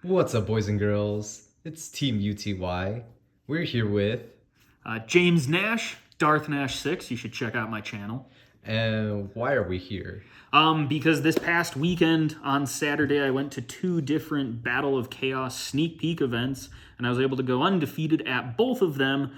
What's up, boys and girls? It's Team UTY. We're here with, James Nash, Darth Nash 6. You should check out my channel. and why are we here? Because this past weekend on Saturday, I went to 2 different Battle of Chaos sneak peek events, and I was able to go undefeated at both of them.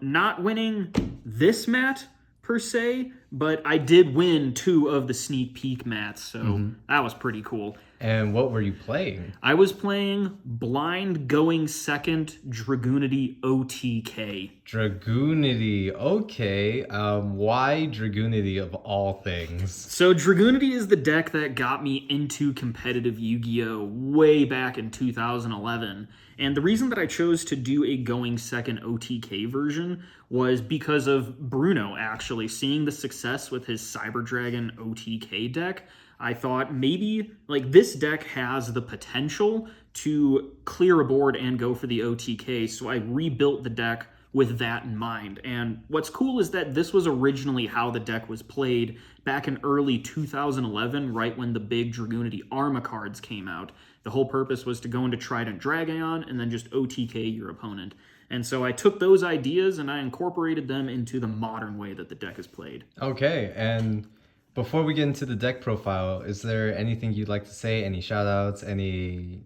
Not winning this mat per se, but I did win 2 of the sneak peek mats, so that was pretty cool. And what were you playing? I was playing blind going second Dragunity OTK. Dragunity. Okay. Why Dragunity of all things? So Dragunity is the deck that got me into competitive Yu-Gi-Oh! Way back in 2011. And the reason that I chose to do a going second OTK version was because of Bruno, actually. Seeing the success with his Cyber Dragon OTK deck, I thought maybe like this deck has the potential to clear a board and go for the OTK, so I rebuilt the deck with that in mind. And what's cool is that this was originally how the deck was played back in early 2011, right when the big Dragunity Arma cards came out. The whole purpose was to go into Trident Dragaon and then just OTK your opponent. And so I took those ideas and I incorporated them into the modern way that the deck is played. Okay, and before we get into the deck profile, is there anything you'd like to say? Any shout-outs? Anything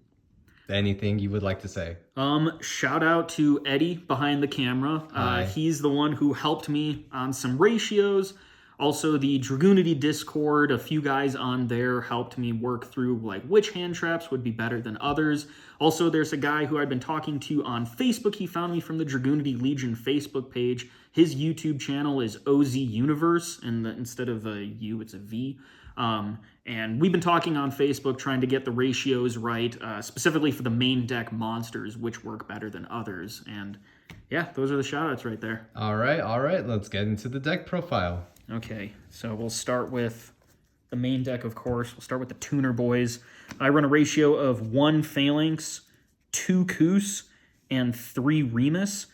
you would like to say? Shout out to Eddie behind the camera. He's the one who helped me on some ratios. Also, the Dragunity Discord, a few guys on there helped me work through like which hand traps would be better than others. Also, there's a guy who I've been talking to on Facebook. He found me from the Dragunity Legion Facebook page. His YouTube channel is OZ Universe, and instead of a U, it's a V. And we've been talking on Facebook trying to get the ratios right, specifically for the main deck monsters, which work better than others. And yeah, those are the shoutouts right there. All right. Let's get into the deck profile. Okay, so we'll start with the main deck, of course. We'll start with the Tuner Boys. I run a ratio of 1 Phalanx, 2 Koos, and 3 Remus.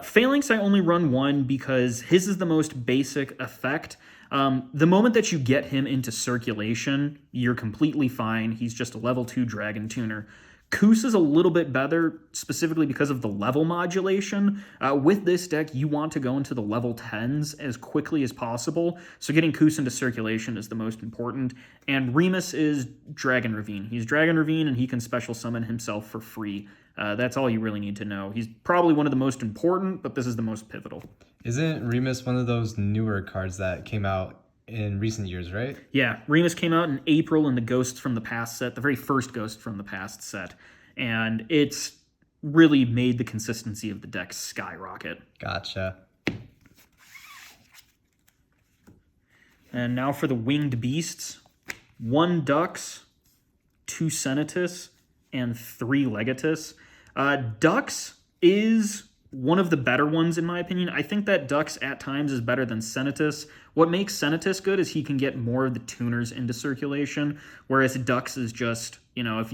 Phalanx, I only run 1 because his is the most basic effect. The moment that you get him into circulation, you're completely fine. He's just a level 2 Dragon Tuner. Koos is a little bit better, specifically because of the level modulation. With this deck, you want to go into the level 10s as quickly as possible, so getting Koos into circulation is the most important. And Remus is Dragon Ravine. He's Dragon Ravine, and he can special summon himself for free. That's all you really need to know. He's probably one of the most important, but this is the most pivotal. Isn't Remus one of those newer cards that came out in recent years, right? Yeah, Remus came out in April in the Ghosts from the Past set, the very first Ghost from the Past set, and it's really made the consistency of the deck skyrocket. Gotcha. And now for the Winged Beasts. 1 Dux, 2 Senatus, and 3 Legatus. Dux is one of the better ones, in my opinion. I think that Dux at times is better than Senatus. What makes Senatus good is he can get more of the tuners into circulation, whereas Dux is just, if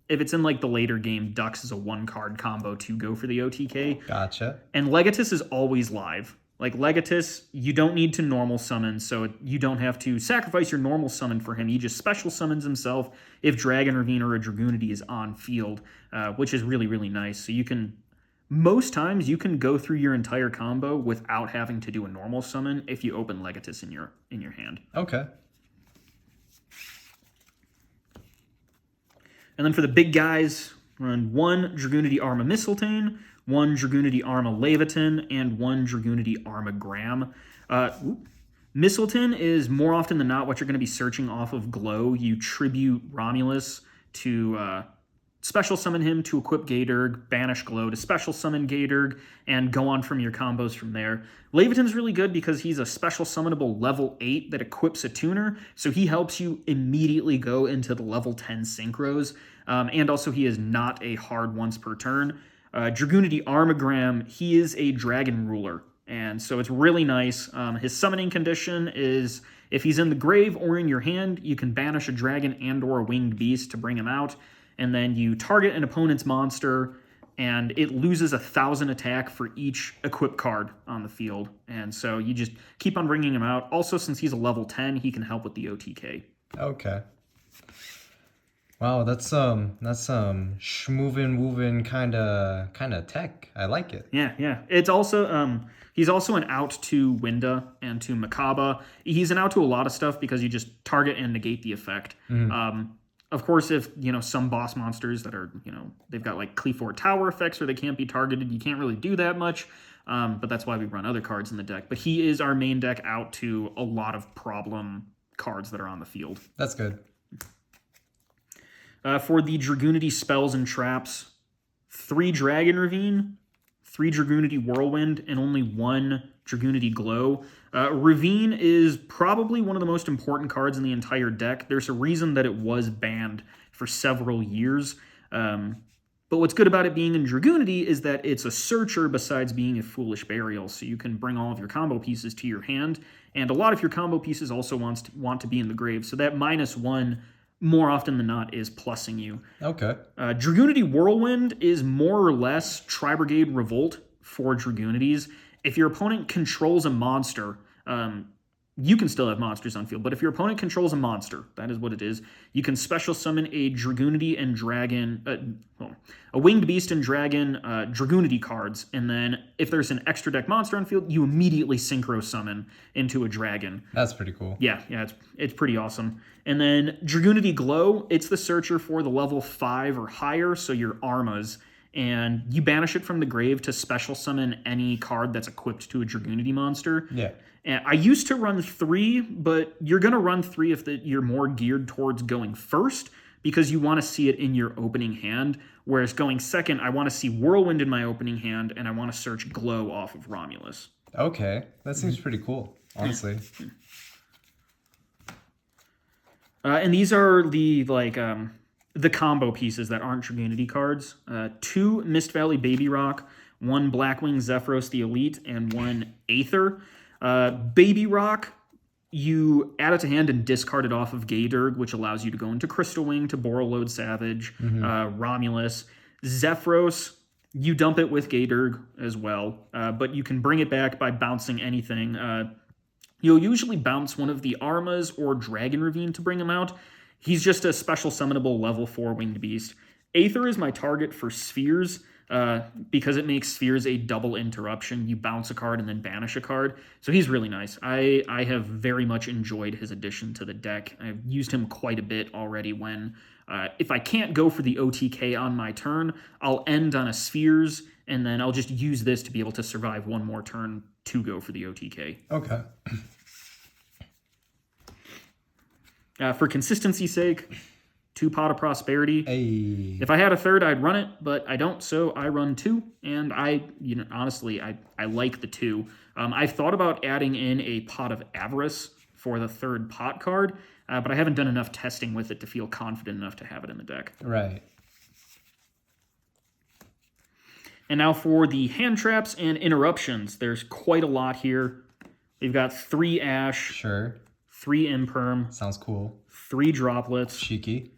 it's in like the later game, Dux is a 1-card combo to go for the OTK. Gotcha. And Legatus is always live. Like Legatus, you don't need to normal summon, so you don't have to sacrifice your normal summon for him. He just special summons himself if Dragon Ravine or a Dragunity is on field, which is really, really nice. So most times you can go through your entire combo without having to do a normal summon if you open Legatus in your hand. Okay. And then for the big guys, run 1 Dragunity Arma Mistletoe, 1 Dragunity Arma Leviathan, and 1 Dragunity Arma Graham. Mistletoe is more often than not what you're going to be searching off of Glow. You tribute Romulus to special summon him to equip Gaydurg, banish Glow to special summon Gaydurg, and go on from your combos from there. Leviathan's really good because he's a special summonable level 8 that equips a tuner, so he helps you immediately go into the level 10 synchros, and also he is not a hard once per turn. Dragunity Armagram, he is a dragon ruler, and so it's really nice. His summoning condition is if he's in the grave or in your hand, you can banish a dragon and or a winged beast to bring him out, and then you target an opponent's monster, and it loses 1,000 attack for each equipped card on the field. And so you just keep on bringing him out. Also, since he's a level 10, he can help with the OTK. Okay. Wow, that's some schmoovin' woovin' kind of tech. I like it. Yeah. It's also he's also an out to Winda and to Makaba. He's an out to a lot of stuff because you just target and negate the effect. Of course, if some boss monsters that are they've got like Cleaford Tower effects or they can't be targeted, you can't really do that much. But that's why we run other cards in the deck. But he is our main deck out to a lot of problem cards that are on the field. That's good. For the Dragunity spells and traps, 3 Dragon Ravine, 3 Dragunity Whirlwind, and only 1 Dragunity Glow. Ravine is probably one of the most important cards in the entire deck. There's a reason that it was banned for several years. But what's good about it being in Dragunity is that it's a searcher besides being a Foolish Burial, so you can bring all of your combo pieces to your hand, and a lot of your combo pieces also want to be in the grave, so that -1 more often than not is plussing you. Okay. Dragunity Whirlwind is more or less Tri-Brigade Revolt for Dragunities. If your opponent controls a monster, you can still have monsters on field, but if your opponent controls a monster, that is what it is, you can special summon a Dragunity and Dragon, a Winged Beast and Dragon Dragunity cards, and then if there's an extra deck monster on field, you immediately synchro summon into a dragon. That's pretty cool. Yeah, it's pretty awesome. And then Dragunity Glow, it's the searcher for the level 5 or higher, so your Armas, and you banish it from the grave to special summon any card that's equipped to a Dragunity monster. Yeah. And I used to run 3, but you're going to run 3 if you're more geared towards going first, because you want to see it in your opening hand, whereas going second, I want to see Whirlwind in my opening hand, and I want to search Glow off of Romulus. Okay, that seems pretty cool, honestly. And these are the combo pieces that aren't Dragunity cards. 2 Mist Valley Baby Rock, 1 Blackwing Zephyros the Elite, and 1 Aether. Baby Rock, you add it to hand and discard it off of Gaydurg, which allows you to go into Crystal Wing to Borreload Savage, Romulus. Zephyros, you dump it with Gaydurg as well, but you can bring it back by bouncing anything. You'll usually bounce one of the Armas or Dragon Ravine to bring him out. He's just a special summonable level 4 Winged Beast. Aether is my target for Spheres, because it makes Spheres a double interruption. You bounce a card and then banish a card. So he's really nice. I have very much enjoyed his addition to the deck. I've used him quite a bit already when, if I can't go for the OTK on my turn, I'll end on a Spheres, and then I'll just use this to be able to survive one more turn to go for the OTK. Okay. For consistency's sake, 2 Pot of Prosperity. Hey. If I had a third, I'd run it, but I don't, so I run 2. And honestly, I like the 2. I've thought about adding in a Pot of Avarice for the 3rd pot card, but I haven't done enough testing with it to feel confident enough to have it in the deck. Right. And now for the hand traps and interruptions. There's quite a lot here. We've got 3 Ash. Sure. 3 Imperm. Sounds cool. 3 Droplets. Cheeky.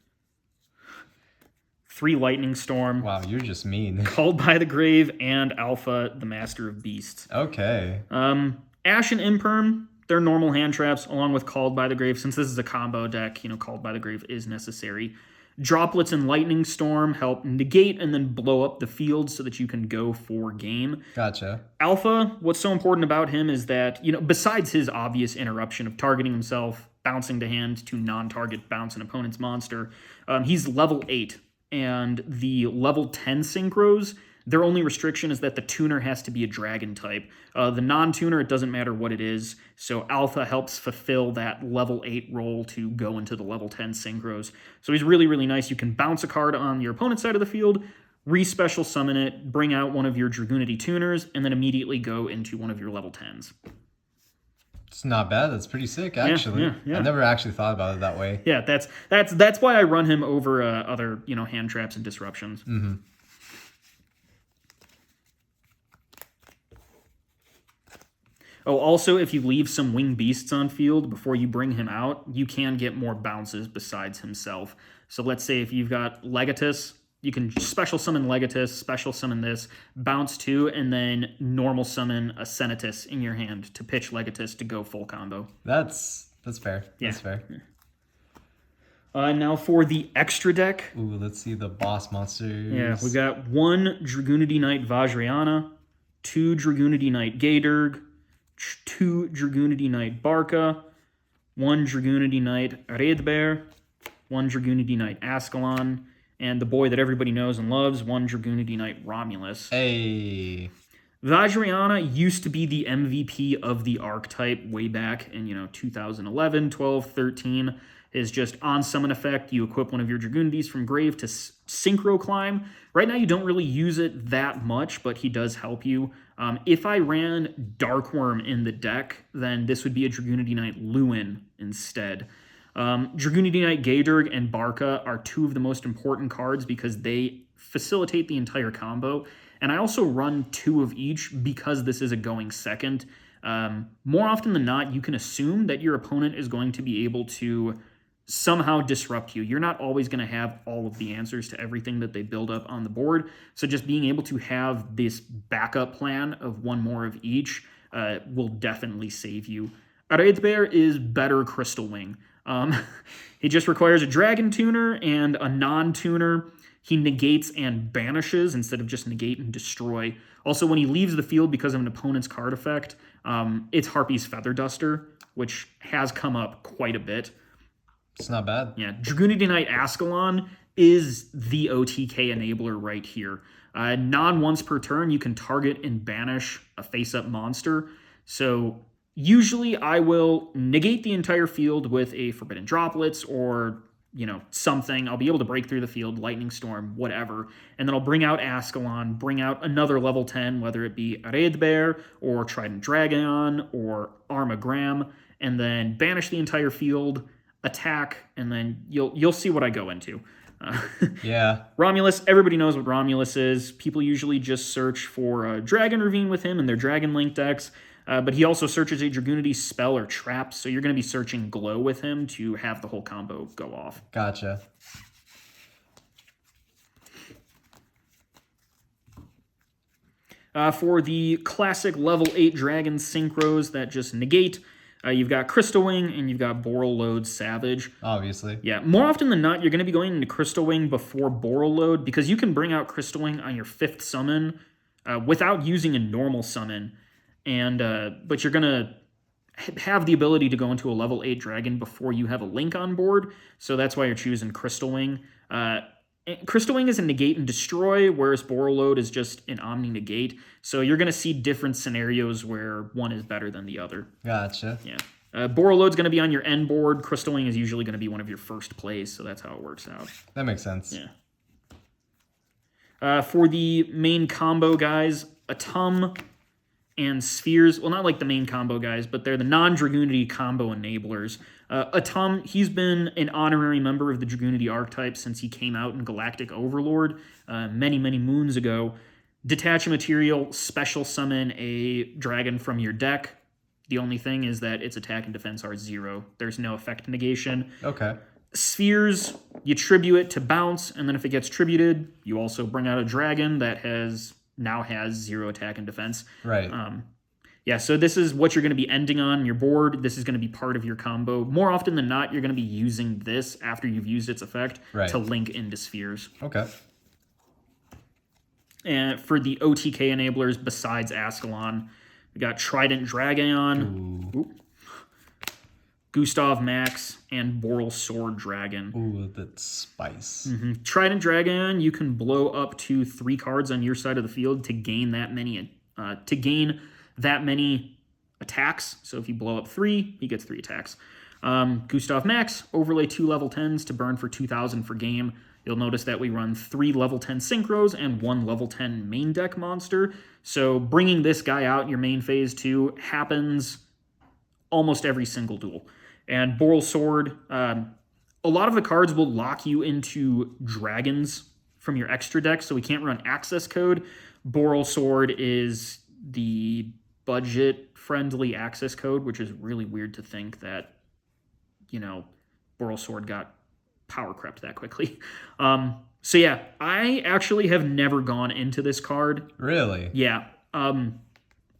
3 Lightning Storm. Wow, you're just mean. Called by the Grave, and Alpha, the Master of Beasts. Okay. Ash and Imperm, they're normal hand traps, along with Called by the Grave. Since this is a combo deck, Called by the Grave is necessary. Droplets and Lightning Storm help negate and then blow up the field so that you can go for game. Gotcha. Alpha, what's so important about him is that, besides his obvious interruption of targeting himself, bouncing to hand to non-target bounce an opponent's monster, he's level 8. And the level 10 synchros, their only restriction is that the tuner has to be a dragon type. The non-tuner, it doesn't matter what it is. So Alpha helps fulfill that level 8 role to go into the level 10 synchros. So he's really, really nice. You can bounce a card on your opponent's side of the field, re-special summon it, bring out one of your Dragunity tuners, and then immediately go into one of your level 10s. It's not bad. That's pretty sick, actually. Yeah. I never actually thought about it that way. Yeah, that's why I run him over other hand traps and disruptions. Mm-hmm. Oh, also, if you leave some Winged Beasts on field before you bring him out, you can get more bounces besides himself. So let's say if you've got Legatus, you can special summon Legatus, special summon this, bounce 2, and then normal summon a Senatus in your hand to pitch Legatus to go full combo. That's fair. Yeah. That's fair. Now for the extra deck. Ooh, let's see the boss monsters. Yeah, we got 1 Dragunity Knight Vajrayana, 2 Dragunity Knight Gaydurg, 2 Dragunity Knight Barca, 1 Dragunity Knight Redbear, 1 Dragunity Knight Ascalon, and the boy that everybody knows and loves, 1 Dragunity Knight Romulus. Hey. Vajrayana used to be the MVP of the archetype way back in, 2011, 12, 13. Is just on summon effect, you equip one of your Dragunities from grave to synchro climb. Right now you don't really use it that much, but he does help you. If I ran Darkworm in the deck, then this would be a Dragunity Knight Lewin instead. Dragunity Knight Gaydurg and Barca are 2 of the most important cards because they facilitate the entire combo. And I also run 2 of each because this is a going second. More often than not, you can assume that your opponent is going to be able to somehow disrupt you. You're not always going to have all of the answers to everything that they build up on the board. So just being able to have this backup plan of 1 more of each will definitely save you. Redbear is better Crystal Wing. He just requires a Dragon Tuner and a non-tuner. He negates and banishes instead of just negate and destroy. Also, when he leaves the field because of an opponent's card effect, it's Harpy's Feather Duster, which has come up quite a bit. It's not bad. Yeah, Dragunity Knight Ascalon is the OTK enabler right here. Non-once per turn, you can target and banish a face-up monster. So usually I will negate the entire field with a Forbidden Droplets or, something. I'll be able to break through the field, Lightning Storm, whatever. And then I'll bring out Ascalon, bring out another level 10, whether it be Redbear or Trident Dragon or Armagram, and then banish the entire field, attack, and then you'll see what I go into. Yeah. Romulus, everybody knows what Romulus is. People usually just search for Dragon Ravine with him in their Dragon Link decks, but he also searches a Dragunity spell or trap, so you're going to be searching Glow with him to have the whole combo go off. Gotcha. For the classic level 8 Dragon Synchros that just negate, you've got Crystal Wing and you've got Boral Load Savage. Obviously. Yeah, more often than not, you're going to be going into Crystal Wing before Boral Load because you can bring out Crystal Wing on your 5th summon without using a normal summon. And but you're going to have the ability to go into a level 8 dragon before you have a Link on board. So that's why you're choosing Crystal Wing. Crystal Wing is a negate and destroy, whereas Boral Load is just an omni negate. So you're going to see different scenarios where one is better than the other. Gotcha. Yeah. Boral Load's going to be on your end board. Crystal Wing is usually going to be one of your first plays, so that's how it works out. That makes sense. Yeah. For the main combo guys, Atum and Spheres, well, not like the main combo guys, but they're the non-Dragunity combo enablers. Atum, he's been an honorary member of the Dragunity archetype since he came out in Galactic Overlord many, many moons ago. Detach a material, special summon a dragon from your deck. The only thing is that its attack and defense are 0. There's no effect negation. Okay. Spheres, you tribute it to bounce, and then if it gets tributed, you also bring out a dragon that now has 0 attack and defense. Right. Yeah, so this is what you're going to be ending on your board. This is going to be part of your combo. More often than not, you're going to be using this after you've used its effect to link into Spheres. Okay. And for the OTK enablers, besides Ascalon, we got Trident Dragon, Gustav Max, and Boral Sword Dragon. Ooh, that's spice. Trident Dragon, you can blow up to 3 cards on your side of the field to gain that many attacks. So if you blow up 3, he gets 3 attacks. Gustav Max, overlay 2 level 10s to burn for 2,000 for game. You'll notice that we run 3 level 10 synchros and 1 level 10 main deck monster. So bringing this guy out in your main phase 2 happens almost every single duel. And Boral Sword, a lot of the cards will lock you into dragons from your extra deck, so we can't run access code. Boral Sword is the budget-friendly access code, which is really weird to think that, Boral Sword got power crept that quickly. So yeah, I actually have never gone into this card. Really? Yeah. I'll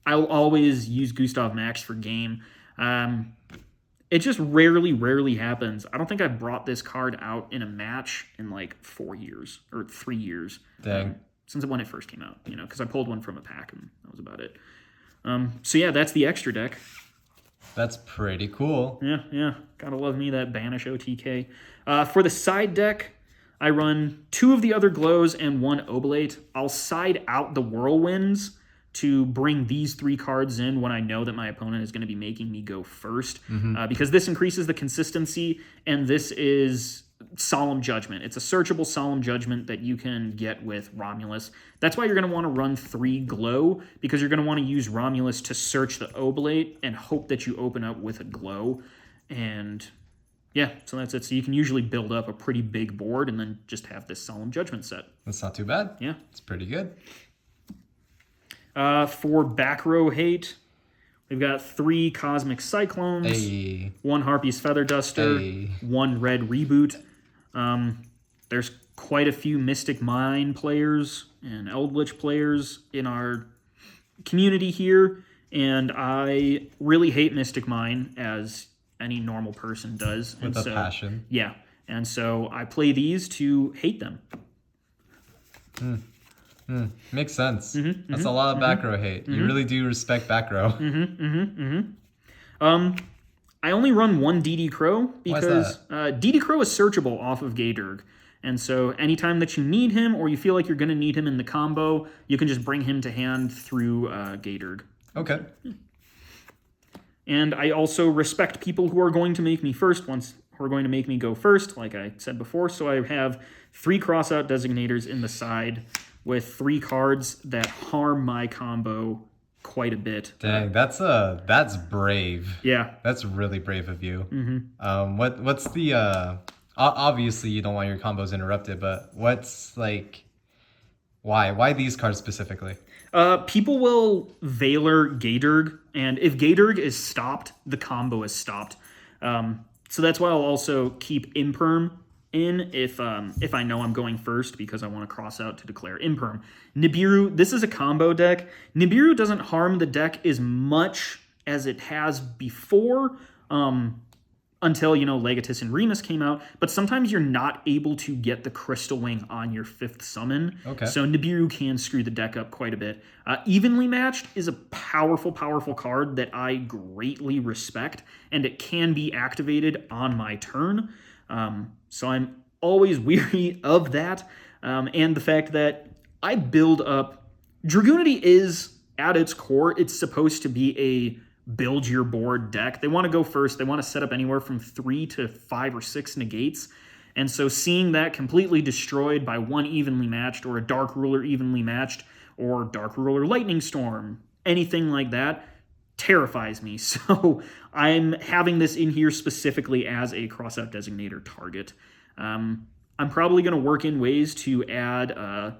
always use Gustav Max for game. It just rarely happens. I don't think I've brought this card out in a match in like 4 years or 3 years. Dang. Since when it first came out, because I pulled one from a pack and that was about it. So yeah, that's the extra deck. That's pretty cool. Yeah. Gotta love me that Banish OTK. For the side deck, I run 2 of the other glows and 1 Oblate. I'll side out the Whirlwinds to bring these 3 cards in when I know that my opponent is going to be making me go first. Because this increases the consistency, and this is Solemn Judgment. It's a searchable Solemn Judgment that you can get with Romulus. That's why you're going to want to run 3 glow, because you're going to want to use Romulus to search the Oblate and hope that you open up with a glow. And yeah, so that's it. So you can usually build up a pretty big board and then just have this Solemn Judgment set. That's not too bad. Yeah. It's pretty good. For back row hate, we've got 3 Cosmic Cyclones, Hey. 1 Harpy's Feather Duster, Hey. 1 Red Reboot. There's quite a few Mystic Mine players and Eldritch players in our community here, and I really hate Mystic Mine, as any normal person does. With a passion. Yeah, and so I play these to hate them. Makes sense. That's a lot of back row hate. You really do respect back row. I only run 1 DD Crow because Why's DD Crow is searchable off of Gaydurg. And so anytime that you need him or you feel like you're going to need him in the combo, you can just bring him to hand through Gaydurg. Okay. And I also respect people who are going to make me who are going to make me go first, like I said before. So I have 3 crossout designators in the side with 3 cards that harm my combo quite a bit. Dang, that's brave. Yeah. That's really brave of you. What's the obviously you don't want your combos interrupted, but what's like why these cards specifically? People will Valor Gaydurg, and if Gaydurg is stopped, the combo is stopped. So that's why I'll also keep Imperm in if I know I'm going first, because I want to cross out to declare Imperm. Nibiru, this is a combo deck. Nibiru doesn't harm the deck as much as it has before, until, Legatus and Remus came out, but sometimes you're not able to get the Crystal Wing on your 5th summon. Okay. So Nibiru can screw the deck up quite a bit. Evenly Matched is a powerful card that I greatly respect, and it can be activated on my turn. So I'm always weary of that, and the fact that I build up... Dragunity is, at its core, it's supposed to be a build your board deck. They want to go first. They want to set up anywhere from 3 to 5 or 6 negates. And so seeing that completely destroyed by 1 evenly matched, or a Dark Ruler evenly matched, or Dark Ruler Lightning Storm, anything like that, terrifies me. So I'm having this in here specifically as a crossout designator target. I'm probably going to work in ways to add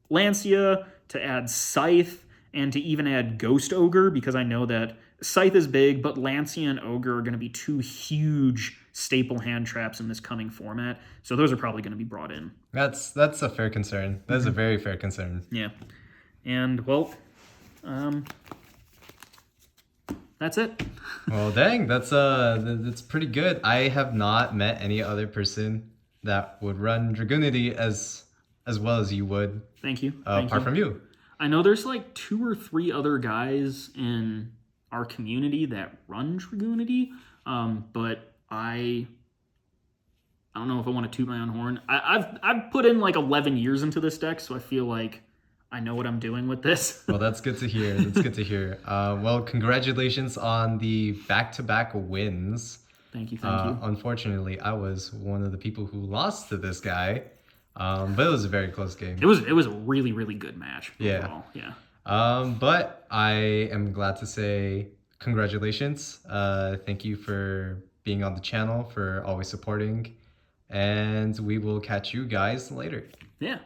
Lancia, to add Scythe, and to even add Ghost Ogre, because I know that Scythe is big, but Lancia and Ogre are going to be 2 huge staple hand traps in this coming format. So those are probably going to be brought in. That's a fair concern. That's a very fair concern. Yeah. And, well, that's it. Well, dang, that's pretty good. I have not met any other person that would run Dragunity as well as you would. Thank you. Apart from you. I know there's like 2 or 3 other guys in our community that run Dragunity, but I don't know if I want to toot my own horn. I've put in like 11 years into this deck, so I feel like I know what I'm doing with this. Well, that's good to hear. That's good to hear. Well, congratulations on the back-to-back wins. Thank you. Unfortunately, I was one of the people who lost to this guy, but it was a very close game. It was a really, really good match overall. Yeah. But I am glad to say congratulations. Thank you for being on the channel, for always supporting, and we will catch you guys later. Yeah.